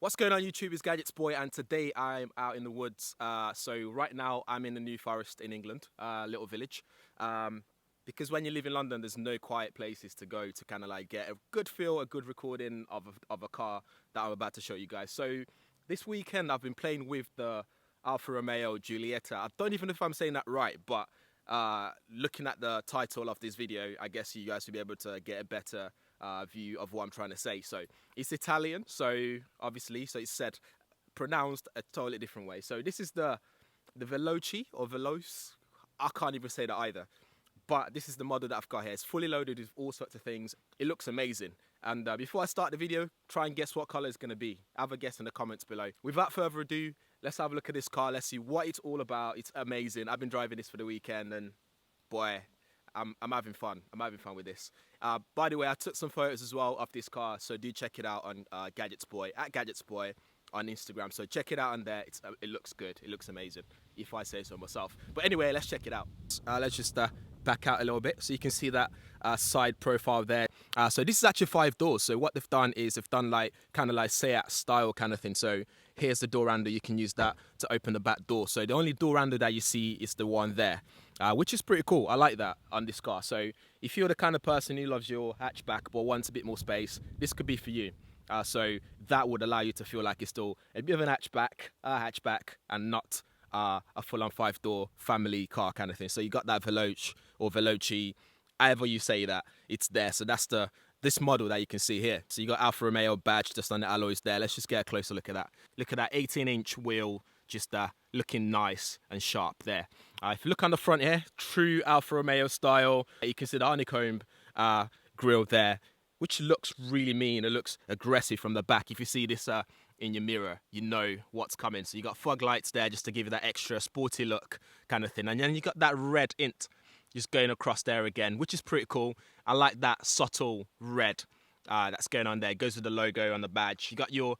What's going on YouTube? It's GadgetsBoy, and today I'm out in the woods. So right now I'm in the New Forest in England, little village. Because when you live in London, there's no quiet places to go to kind of like get a good feel, a good recording of a car that I'm about to show you guys. So this weekend I've been playing with the Alfa Romeo Giulietta. I don't even know if I'm saying that right, but looking at the title of this video, I guess you guys will be able to get a better view of what I'm trying to say. So it's Italian, so obviously, so it's said, pronounced a totally different way. So this is the Veloce or Veloce. I can't even say that either. But this is the model that I've got here. It's fully loaded with all sorts of things. It looks amazing. And before I start the video, try and guess what color it's going to be. Have a guess in the comments below. Without further ado, let's have a look at this car. Let's see what it's all about. It's amazing. I've been driving this for the weekend and boy, I'm having fun. I'm having fun with this. By the way, I took some photos as well of this car, so do check it out on GadgetsBoy, at GadgetsBoy on Instagram. So check it out on there. It looks good. It looks amazing, if I say so myself. But anyway, let's check it out. Let's just back out a little bit so you can see that side profile there. So this is actually 5 doors. So what they've done is they've done like kind of like Seat style kind of thing. So here's the door handle. You can use that to open the back door. So the only door handle that you see is the one there, which is pretty cool. I like that on this car. So if you're the kind of person who loves your hatchback but wants a bit more space, this could be for you. So that would allow you to feel like it's still a bit of an hatchback and not a full-on 5-door family car kind of thing. So you got that Veloce or Veloce, however you say that, it's there. So that's this model that you can see here. So you got Alfa Romeo badge just on the alloys there. Let's just get a closer look at that. Look at that 18-inch wheel, just looking nice and sharp there. If you look on the front here, true Alfa Romeo style. You can see the honeycomb grille there, which looks really mean. It looks aggressive from the back. If you see this in your mirror, you know what's coming. So you got fog lights there just to give you that extra sporty look kind of thing. And then you got that red int just going across there again, which is pretty cool. I like that subtle red that's going on there. It goes with the logo on the badge. You got your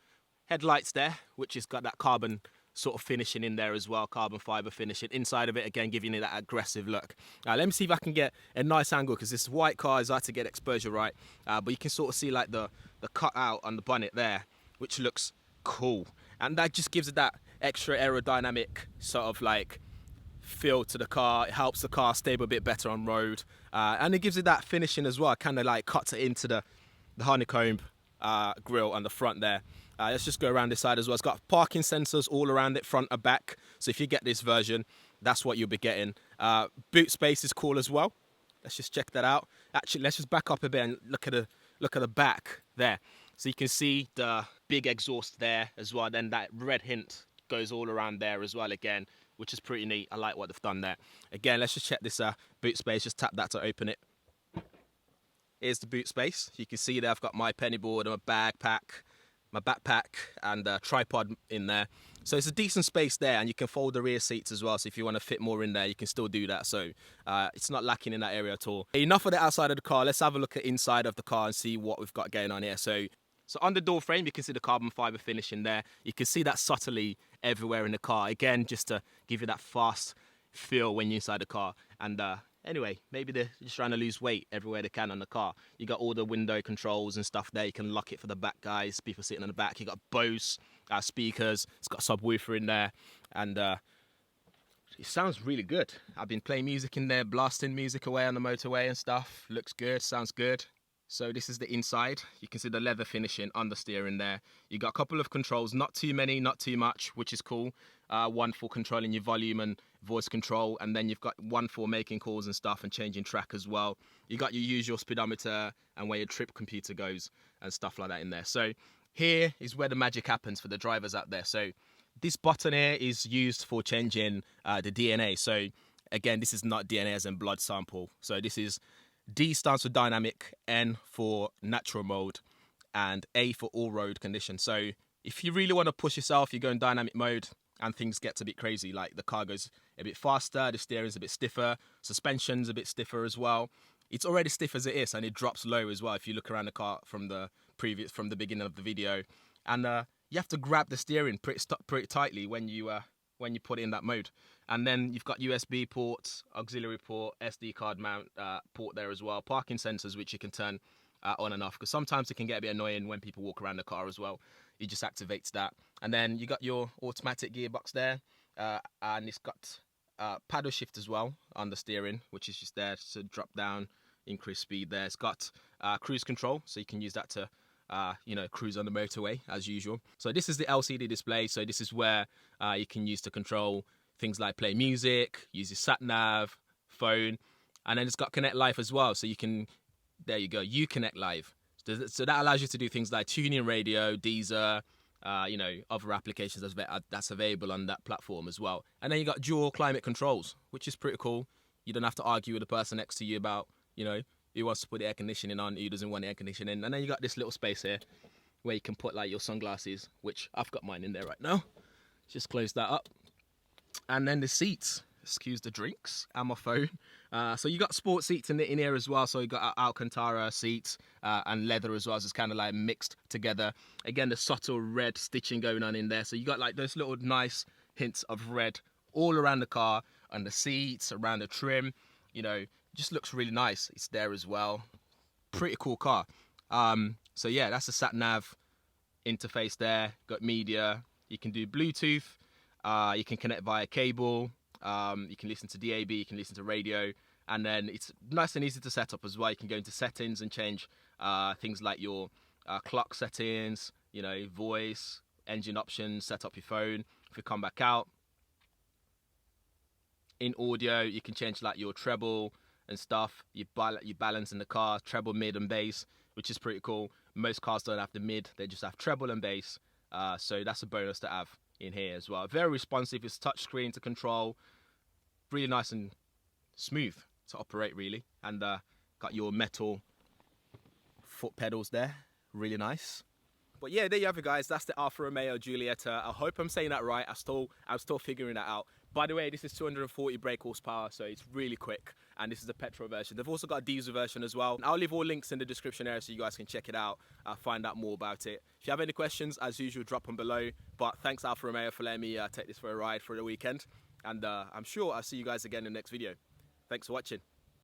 headlights there, which has got that carbon sort of finishing in there as well, carbon fiber finishing inside of it, again giving it that aggressive look. Let me see if I can get a nice angle, because this white car is hard to get exposure right, but you can sort of see like the cut out on the bonnet there, which looks cool, and that just gives it that extra aerodynamic sort of like feel to the car. It helps the car stable a bit better on road, and it gives it that finishing as well. Kind of like cuts it into the honeycomb grille on the front there. Let's just go around this side as well. It's got parking sensors all around it, front and back. So if you get this version, that's what you'll be getting. Boot space is cool as well. Let's just check that out. Actually, let's just back up a bit and look at the back there. So you can see the big exhaust there as well. Then that red hint goes all around there as well again, which is pretty neat. I like what they've done there. Again, let's just check this boot space. Just tap that to open it. Here's the boot space. You can see there I've got my penny board and my backpack and a tripod in there. So it's a decent space there, and you can fold the rear seats as well. So if you want to fit more in there, you can still do that. So it's not lacking in that area at all. Enough of the outside of the car. Let's have a look at inside of the car and see what we've got going on here. So on the door frame, you can see the carbon fiber finish in there. You can see that subtly everywhere in the car. Again, just to give you that fast feel when you're inside the car. And anyway, maybe they're just trying to lose weight everywhere they can on the car. You got all the window controls and stuff there. You can lock it for the back guys, people sitting on the back. You got Bose speakers. It's got a subwoofer in there, and it sounds really good. I've been playing music in there, blasting music away on the motorway and stuff. Looks good, sounds good. So this is the inside. You can see the leather finishing on the steering there. You got a couple of controls, not too many, not too much, which is cool. One for controlling your volume and voice control, and then you've got one for making calls and stuff and changing track as well. You got your usual speedometer and where your trip computer goes and stuff like that in there. So here is where the magic happens for the drivers out there. So this button here is used for changing the DNA. So again, this is not DNA as in blood sample. So this is D stands for dynamic, N for natural mode, and A for all road conditions. So if you really want to push yourself, you go in dynamic mode and things get a bit crazy, like the car goes a bit faster, the steering's a bit stiffer, suspension's a bit stiffer as well. It's already stiff as it is, and it drops low as well if you look around the car from the beginning of the video. And you have to grab the steering pretty tightly when you put it in that mode. And then you've got USB ports, auxiliary port, SD card mount port there as well, parking sensors which you can turn on and off, because sometimes it can get a bit annoying when people walk around the car as well. it just activates that. And then you got your automatic gearbox there, and it's got paddle shift as well on the steering, which is just there to drop down, increase speed there. It's got cruise control, so you can use that to cruise on the motorway as usual. So this is the LCD display. So this is where you can use to control things like play music, use your sat nav, phone, and then it's got Connect Live as well. So you can, there you go, you Connect Live. So that allows you to do things like tuning radio, Deezer, other applications that's available on that platform as well. And then you got dual climate controls, which is pretty cool. You don't have to argue with the person next to you about, who wants to put the air conditioning on, who doesn't want air conditioning. And then you got this little space here where you can put like your sunglasses, which I've got mine in there right now. Just close that up. And then the seats, excuse the drinks, and my phone. So you got sport seats in here as well. So you got Alcantara seats and leather as well. So it's kind of like mixed together. Again, the subtle red stitching going on in there. So you got like those little nice hints of red all around the car, on the seats, around the trim. Just looks really nice. It's there as well. Pretty cool car. So yeah, that's the sat nav interface there. Got media. You can do Bluetooth. You can connect via cable. You can listen to DAB. You can listen to radio. And then it's nice and easy to set up as well. You can go into settings and change things like your clock settings, voice, engine options, set up your phone. If you come back out, in audio, you can change like your treble and stuff. You balance in the car, treble, mid, and bass, which is pretty cool. Most cars don't have the mid; they just have treble and bass. So that's a bonus to have in here as well. Very responsive. It's touchscreen to control. Really nice and smooth to operate, really. And got your metal foot pedals there. Really nice. But yeah, there you have it, guys. That's the Alfa Romeo Giulietta. I hope I'm saying that right. I'm still figuring that out. By the way, this is 240 brake horsepower, so it's really quick. And this is the petrol version. They've also got a diesel version as well. I'll leave all links in the description area so you guys can check it out, find out more about it. If you have any questions, as usual, drop them below. But thanks, Alfa Romeo, for letting me take this for a ride for the weekend. And I'm sure I'll see you guys again in the next video. Thanks for watching.